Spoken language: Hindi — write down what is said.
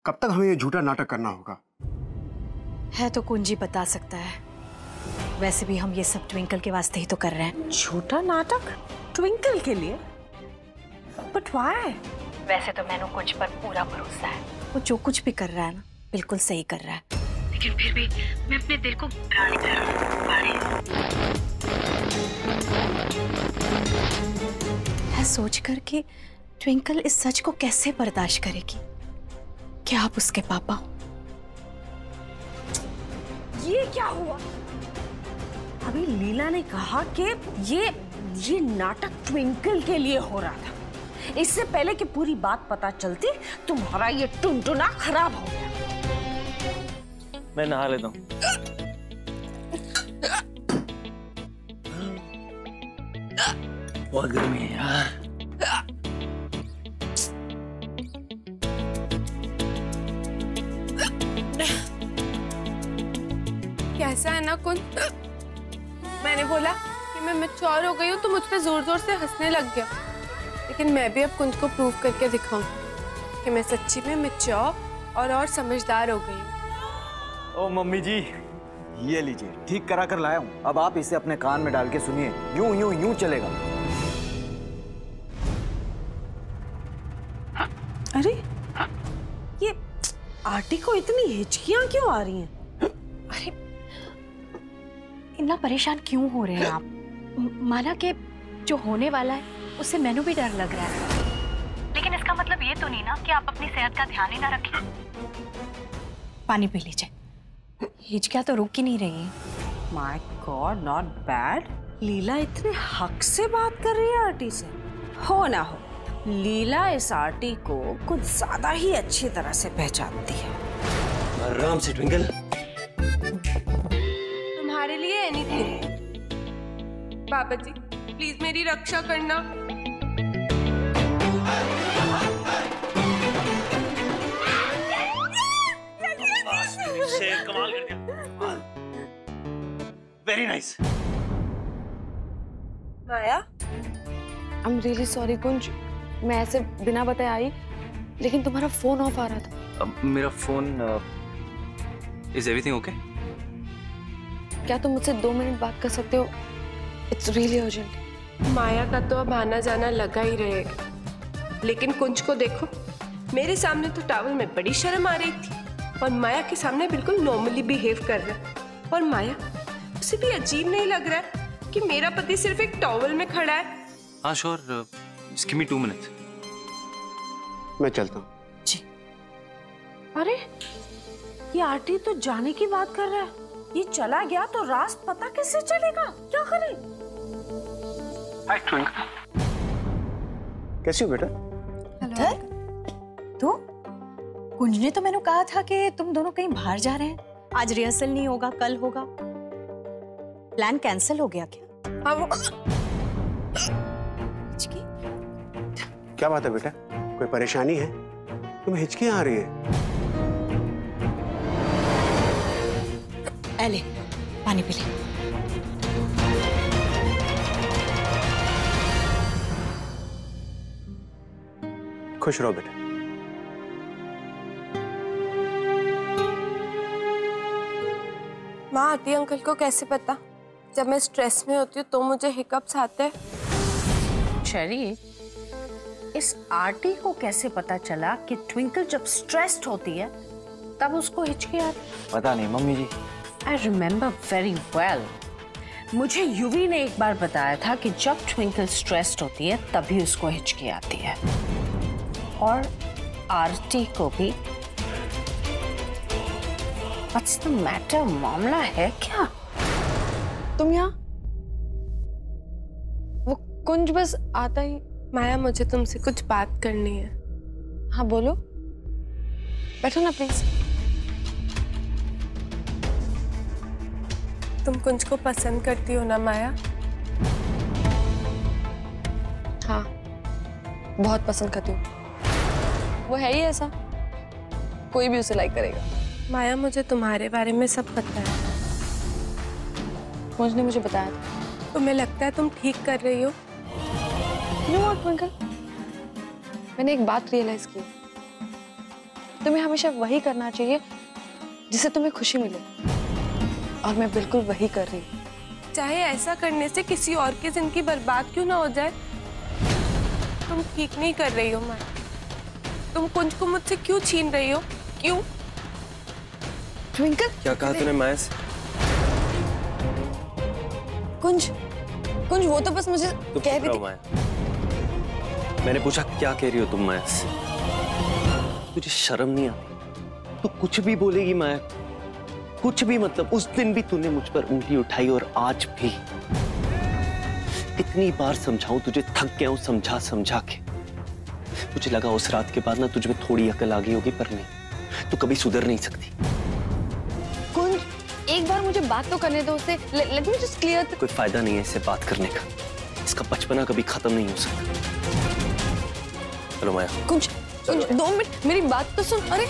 कब तक हमें ये झूठा नाटक करना होगा? है तो कुंजी बता सकता है। वैसे भी हम ये सब ट्विंकल के वास्ते ही तो कर रहे हैं। झूठा नाटक ट्विंकल के लिए? But why? वैसे तो मैंने कुछ पर पूरा भरोसा है। वो जो कुछ भी कर रहा है ना, बिल्कुल सही कर रहा है। लेकिन फिर भी मैं अपने दिल को घबरा नहीं पा रही। मैं सोच कर कि ट्विंकल इस सच को कैसे बर्दाश्त करेगी कि आप उसके पापा हो। ये क्या हुआ? अभी लीला ने कहा कि ये नाटक ट्विंकल के लिए हो रहा था। इससे पहले कि पूरी बात पता चलती, तुम्हारा ये टुनटुना खराब हो गया। मैं नहा लेता हूँ। बहुत गर्मी है यार। कैसा है ना कुंज? मैंने बोला कि मैं मैच्योर हो गई हूँ तो मुझ पे जोर जोर से हंसने लग गया। लेकिन मैं भी अब कुंज को प्रूव करके दिखाऊंगी कि मैं सच्ची में मैच्योर और समझदार हो गई हूँ। ओ मम्मी जी, ये लीजिए, ठीक करा कर लाया हूँ। अब आप इसे अपने कान में डाल के सुनिए। यूं यूं यूं चलेगा। अरे ये आरटी को इतनी हिचकियां क्यों आ रही हैं? अरे इतना परेशान क्यों हो रहे हैं आप? माना कि जो होने वाला है उससे मैनू भी डर लग रहा है, लेकिन इसका मतलब ये तो नहीं ना कि आप अपनी सेहत का ध्यान ही ना रखें। पानी पी लीजिए। हिचकियां तो रुक ही नहीं रही है। My god, not bad. Leela इतने हक से बात कर रही है आरटी से। हो ना हो, लीला इस आरटी को कुछ ज्यादा ही अच्छी तरह से पहचानती है। आराम से ट्विंकल। तुम्हारे लिए एनीथिंग। बाबा जी प्लीज मेरी रक्षा करना। कमाल कर दिया। Very nice. Maya, I am really sorry Kunj, मैं ऐसे बिना बताए आई, लेकिन तुम्हारा फोन ऑफ आ रहा था। मेरा फोन इज एवरीथिंग ओके? क्या तुम मुझसे 2 मिनट बात कर सकते हो? It's really urgent. माया का तो अब आना जाना लगा ही रहेगा, लेकिन कुंज को देखो, मेरे सामने तो टॉवल में बड़ी शर्म आ रही थी और माया के सामने बिल्कुल नॉर्मली बिहेव कर रहा है। और माया, उसे भी अजीब नहीं लग रहा है कि मेरा पति सिर्फ एक टॉवल में खड़ा है? हाँ sure, just give me 2 minutes. मैं चलता हूँ। जी। अरे ये आरटी तो जाने की बात कर रहा है। ये चला गया तो रास्त पता कैसे चलेगा? क्या करें? हाय ट्विंकल, कैसी हो बेटा? हेलो। तो कुंज ने तो मैंने कहा था कि तुम दोनों कहीं बाहर जा रहे हैं। आज रिहर्सल नहीं होगा, कल होगा। प्लान कैंसिल हो गया क्या? हाँ वो। क्या बात है बेटा, कोई परेशानी है? तुम्हें हिचकियां आ रही है? ले पानी पी ले। खुश रहो बेटा। माँ, आंटी अंकल को कैसे पता? जब मैं स्ट्रेस में होती हूँ तो मुझे हिकअप्स आते हैं। चेरी, इस आरटी को कैसे पता चला कि ट्विंकल जब स्ट्रेस्ड होती है तब उसको हिचकी आती? पता नहीं mummy ji. I remember very well. मुझे युवी ने एक बार बताया था कि जब ट्विंकल स्ट्रेस्ड होती है तभी उसको हिचकी आती है। और आरती को भी। What's the matter? मामला है क्या? तुम यहाँ? वो कुंज बस आता ही। माया, मुझे तुमसे कुछ बात करनी है। हाँ बोलो, बैठो ना प्लीज। तुम कुंज को पसंद करती हो ना माया? हाँ, बहुत पसंद करती हूँ। वो है ही ऐसा, कोई भी उसे लाइक करेगा। माया, मुझे तुम्हारे बारे में सब पता है। कुंज ने मुझे बताया था। तुम्हें लगता है तुम ठीक कर रही हो? You know what, twinkle? मैंने एक बात रियलाइज की। तुम्हें हमेशा वही करना चाहिए जिससे तुम्हें खुशी मिले, और मैं बिल्कुल वही कर रही हूँ। चाहे ऐसा करने से किसी और की जिंदगी बर्बाद क्यों ना हो जाए। तुम ठीक नहीं कर रही हो माया। तुम कुंज को मुझसे क्यों छीन रही हो? क्यों? ट्विंकल, क्या कहा तूने माया से? कुंज, कुंज वो तो बस मुझे तुम कह रही थी। माया, मैंने पूछा क्या कह रही हो तुम माया से? तुझे शर्म नहीं आती? तू कुछ भी बोलेगी माया, कुछ भी। मतलब उस दिन भी तूने मुझ पर उंगली उठाई और आज भी। कितनी बार समझाऊं तुझे, थक गया हूं समझा समझा के। मुझे लगा उस रात के बाद ना तुझ में थोड़ी अकल आ गई होगी, पर नहीं, तू कभी सुधर नहीं सकती। कुंज, एक बार मुझे बात तो करने दो उससे। Let me just clear. कोई फायदा नहीं है इससे बात करने का। इसका बचपना कभी खत्म नहीं हो सकता। चलो माया। कुंज, कुंज 2 मिनट मेरी बात तो सुन। अरे